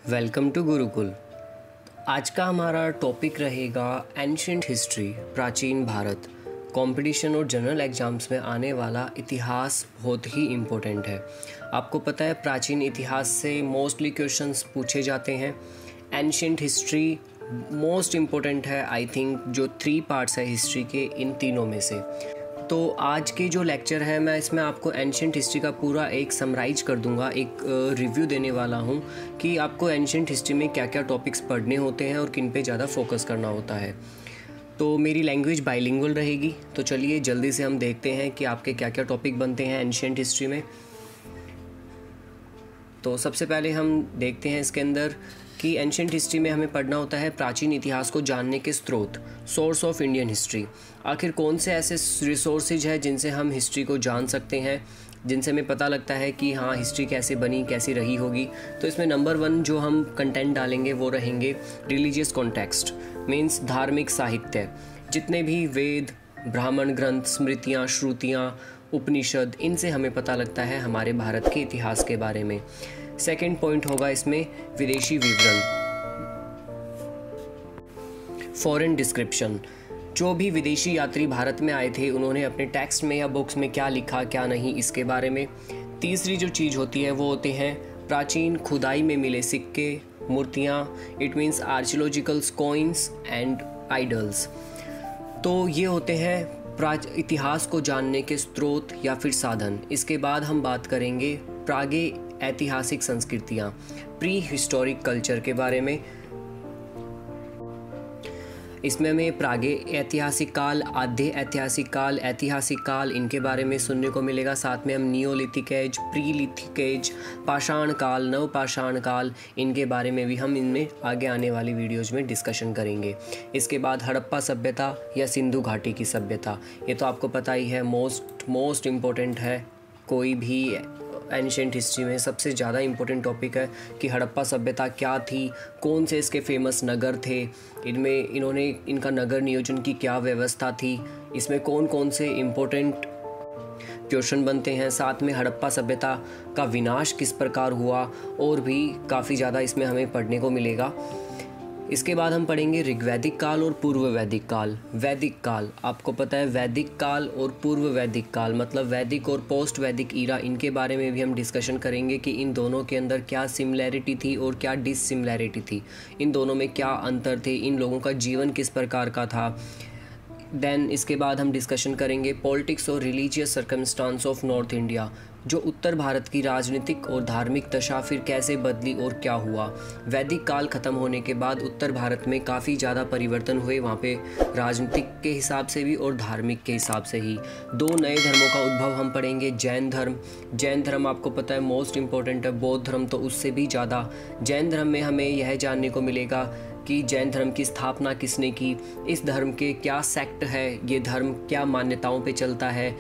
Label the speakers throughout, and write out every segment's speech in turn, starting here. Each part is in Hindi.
Speaker 1: Welcome to Gurukul. आज का हमारा टॉपिक रहेगा एंशिएंट हिस्ट्री, प्राचीन भारत। कंपटीशन और जनरल एग्जाम्स में आने वाला इतिहास बहुत ही इम्पोर्टेंट है। आपको पता है प्राचीन इतिहास से मोस्टली क्वेश्चंस पूछे जाते हैं। एंशिएंट हिस्ट्री मोस्ट इम्पोर्टेंट है। आई थिंक जो 3 पार्ट्स है हिस्ट्री के, इन तीनों में से। तो आज के जो लेक्चर है मैं इसमें आपको एंशिएंट हिस्ट्री का पूरा एक समराइज कर दूंगा, एक रिव्यू देने वाला हूं कि आपको एंशिएंट हिस्ट्री में क्या क्या टॉपिक्स पढ़ने होते हैं और किन पे ज़्यादा फोकस करना होता है। तो मेरी लैंग्वेज बाइलिंगुअल रहेगी। तो चलिए जल्दी से हम देखते हैं कि आपके क्या क्या टॉपिक बनते हैं एंशिएंट हिस्ट्री में। तो सबसे पहले हम देखते हैं इसके अंदर कि एंशिएंट हिस्ट्री में हमें पढ़ना होता है प्राचीन इतिहास को जानने के स्रोत, सोर्स ऑफ इंडियन हिस्ट्री। आखिर कौन से ऐसे रिसोर्सेज हैं जिनसे हम हिस्ट्री को जान सकते हैं, जिनसे हमें पता लगता है कि हाँ हिस्ट्री कैसे बनी, कैसी रही होगी। तो इसमें नंबर 1 जो हम कंटेंट डालेंगे वो रहेंगे रिलीजियस कॉन्टेक्स्ट, मीन्स धार्मिक साहित्य। जितने भी वेद, ब्राह्मण ग्रंथ, स्मृतियाँ, श्रुतियाँ, उपनिषद, इनसे हमें पता लगता है हमारे भारत के इतिहास के बारे में। सेकेंड पॉइंट होगा इसमें विदेशी विवरण, फॉरेन डिस्क्रिप्शन। जो भी विदेशी यात्री भारत में आए थे उन्होंने अपने टेक्स्ट में या बुक्स में क्या लिखा क्या नहीं, इसके बारे में। तीसरी जो चीज़ होती है वो होते हैं प्राचीन खुदाई में मिले सिक्के, मूर्तियाँ, it means archaeological coins and idols. तो ये होते हैं इतिहास को जानने के स्रोत या फिर साधन। इसके बाद हम बात करेंगे प्रागे ऐतिहासिक संस्कृतियाँ, प्री हिस्टोरिक कल्चर के बारे में। इसमें हमें प्रागे ऐतिहासिक काल, आधे ऐतिहासिक काल इनके बारे में सुनने को मिलेगा। साथ में हम नियोलिथिक एज, प्रीलिथिक एज, पाषाण काल, नवपाषाण काल, इनके बारे में भी हम इनमें आगे आने वाली वीडियोज़ में डिस्कशन करेंगे। इसके बाद हड़प्पा सभ्यता या सिंधु घाटी की सभ्यता। ये तो आपको पता ही है, मोस्ट इम्पोर्टेंट है। कोई भी एंशिएंट हिस्ट्री में सबसे ज़्यादा इम्पोर्टेंट टॉपिक है कि हड़प्पा सभ्यता क्या थी, कौन से इसके फेमस नगर थे, इनका नगर नियोजन की क्या व्यवस्था थी, इसमें कौन कौन से इम्पोर्टेंट क्वेश्चन बनते हैं। साथ में हड़प्पा सभ्यता का विनाश किस प्रकार हुआ, और भी काफ़ी ज़्यादा इसमें हमें पढ़ने को मिलेगा। इसके बाद हम पढ़ेंगे ऋग्वैदिक काल और पूर्व वैदिक काल। वैदिक काल, आपको पता है वैदिक काल और पूर्व वैदिक काल मतलब वैदिक और पोस्ट वैदिक ईरा, इनके बारे में भी हम डिस्कशन करेंगे कि इन दोनों के अंदर क्या सिमिलैरिटी थी और क्या डिससिमिलैरिटी थी, इन दोनों में क्या अंतर थे, इन लोगों का जीवन किस प्रकार का था। देन इसके बाद हम डिस्कशन करेंगे पॉलिटिक्स और religious circumstance of north India, जो उत्तर भारत की राजनीतिक और धार्मिक दशा फिर कैसे बदली और क्या हुआ। वैदिक काल ख़त्म होने के बाद उत्तर भारत में काफ़ी ज़्यादा परिवर्तन हुए, वहाँ पे राजनीतिक के हिसाब से भी और धार्मिक के हिसाब से ही। 2 नए धर्मों का उद्भव हम पढ़ेंगे। जैन धर्म आपको पता है मोस्ट इम्पोर्टेंट है। बौद्ध धर्म तो उससे भी ज़्यादा। जैन धर्म में हमें यह जानने को मिलेगा कि जैन धर्म की स्थापना किसने की, इस धर्म के क्या सेक्ट है, ये धर्म क्या मान्यताओं पे चलता है,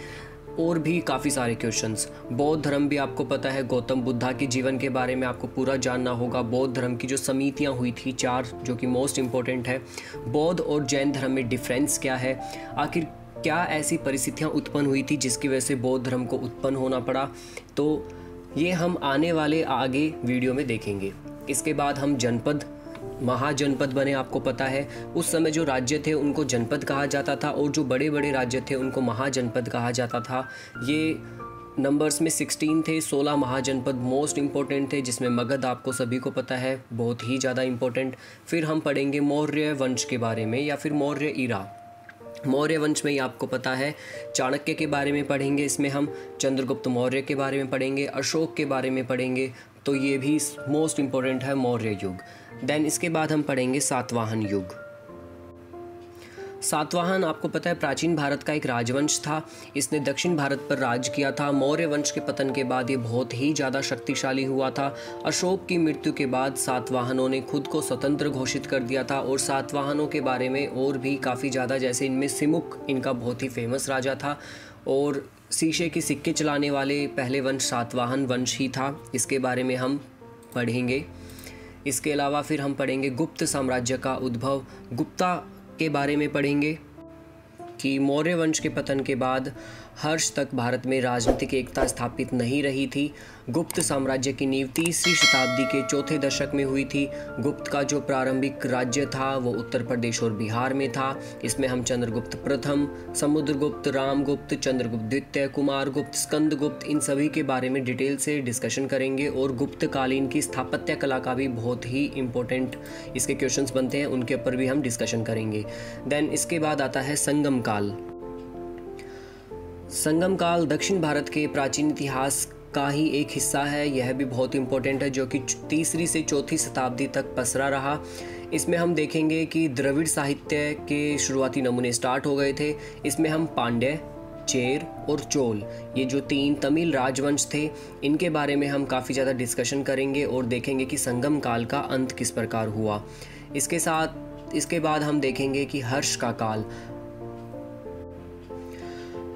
Speaker 1: और भी काफ़ी सारे क्वेश्चंस। बौद्ध धर्म भी आपको पता है, गौतम बुद्धा के जीवन के बारे में आपको पूरा जानना होगा। बौद्ध धर्म की जो समितियाँ हुई थी 4, जो कि मोस्ट इम्पोर्टेंट है। बौद्ध और जैन धर्म में डिफरेंस क्या है, आखिर क्या ऐसी परिस्थितियाँ उत्पन्न हुई थी जिसकी वजह से बौद्ध धर्म को उत्पन्न होना पड़ा। तो ये हम आने वाले आगे वीडियो में देखेंगे। इसके बाद हम जनपद, महाजनपद बने। आपको पता है उस समय जो राज्य थे उनको जनपद कहा जाता था, और जो बड़े बड़े राज्य थे उनको महाजनपद कहा जाता था। ये नंबर्स में 16 थे। 16 महाजनपद मोस्ट इम्पोर्टेंट थे, जिसमें मगध आपको सभी को पता है बहुत ही ज़्यादा इम्पोर्टेंट। फिर हम पढ़ेंगे मौर्य वंश के बारे में या फिर मौर्य ईरा। मौर्य वंश में ही आपको पता है चाणक्य के बारे में पढ़ेंगे, इसमें हम चंद्रगुप्त मौर्य के बारे में पढ़ेंगे, अशोक के बारे में पढ़ेंगे। तो ये भी मोस्ट इम्पोर्टेंट है मौर्य युग। देन इसके बाद हम पढ़ेंगे सातवाहन युग। सातवाहन आपको पता है प्राचीन भारत का एक राजवंश था। इसने दक्षिण भारत पर राज किया था। मौर्य वंश के पतन के बाद ये बहुत ही ज़्यादा शक्तिशाली हुआ था। अशोक की मृत्यु के बाद सातवाहनों ने खुद को स्वतंत्र घोषित कर दिया था, और सातवाहनों के बारे में और भी काफ़ी ज़्यादा, जैसे इनमें सिमुक इनका बहुत ही फेमस राजा था, और शीशे के सिक्के चलाने वाले पहले वंश सातवाहन वंश ही था। इसके बारे में हम पढ़ेंगे। इसके अलावा फिर हम पढ़ेंगे गुप्त साम्राज्य का उद्भव। गुप्ता के बारे में पढ़ेंगे कि मौर्य वंश के पतन के बाद हर्ष तक भारत में राजनीतिक एकता स्थापित नहीं रही थी। गुप्त साम्राज्य की नींव 3वीं शताब्दी के चौथे दशक में हुई थी। गुप्त का जो प्रारंभिक राज्य था वो उत्तर प्रदेश और बिहार में था। इसमें हम चंद्रगुप्त प्रथम, समुद्रगुप्त, रामगुप्त, चंद्रगुप्त द्वितीय, कुमारगुप्त, स्कंदगुप्त, इन सभी के बारे में डिटेल से डिस्कशन करेंगे। और गुप्त कालीन की स्थापत्य कला का भी बहुत ही इंपॉर्टेंट इसके क्वेश्चंस बनते हैं, उनके ऊपर भी हम डिस्कशन करेंगे। देन इसके बाद आता है संगम काल। संगम काल दक्षिण भारत के प्राचीन इतिहास का ही एक हिस्सा है। यह भी बहुत इंपॉर्टेंट है, जो कि 3वीं से 4वीं शताब्दी तक पसरा रहा। इसमें हम देखेंगे कि द्रविड़ साहित्य के शुरुआती नमूने स्टार्ट हो गए थे। इसमें हम पांड्य, चेर और चोल, ये जो 3 तमिल राजवंश थे, इनके बारे में हम काफ़ी ज़्यादा डिस्कशन करेंगे और देखेंगे कि संगम काल का अंत किस प्रकार हुआ। इसके बाद हम देखेंगे कि हर्ष का काल।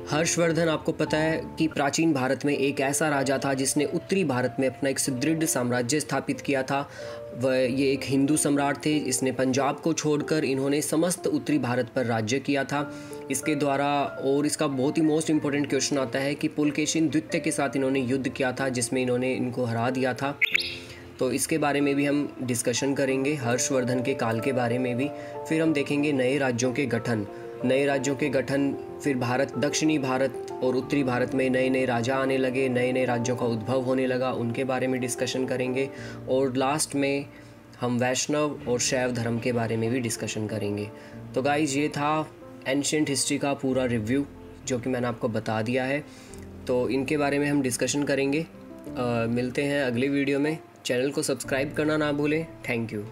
Speaker 1: हर्षवर्धन, आपको पता है कि प्राचीन भारत में एक ऐसा राजा था जिसने उत्तरी भारत में अपना एक सुदृढ़ साम्राज्य स्थापित किया था। ये एक हिंदू सम्राट थे। इसने पंजाब को छोड़कर इन्होंने समस्त उत्तरी भारत पर राज्य किया था इसके द्वारा। और इसका बहुत ही मोस्ट इम्पोर्टेंट क्वेश्चन आता है कि पुलकेशिन द्वितीय के साथ इन्होंने युद्ध किया था, जिसमें इन्होंने इनको हरा दिया था। तो इसके बारे में भी हम डिस्कशन करेंगे, हर्षवर्धन के काल के बारे में भी। फिर हम देखेंगे नए राज्यों के गठन। फिर दक्षिणी भारत और उत्तरी भारत में नए नए राजा आने लगे, नए नए राज्यों का उद्भव होने लगा, उनके बारे में डिस्कशन करेंगे। और लास्ट में हम वैष्णव और शैव धर्म के बारे में भी डिस्कशन करेंगे। तो गाइज, ये था एंशिएंट हिस्ट्री का पूरा रिव्यू जो कि मैंने आपको बता दिया है। तो इनके बारे में हम डिस्कशन करेंगे। मिलते हैं अगले वीडियो में। चैनल को सब्सक्राइब करना ना भूलें। Thank you.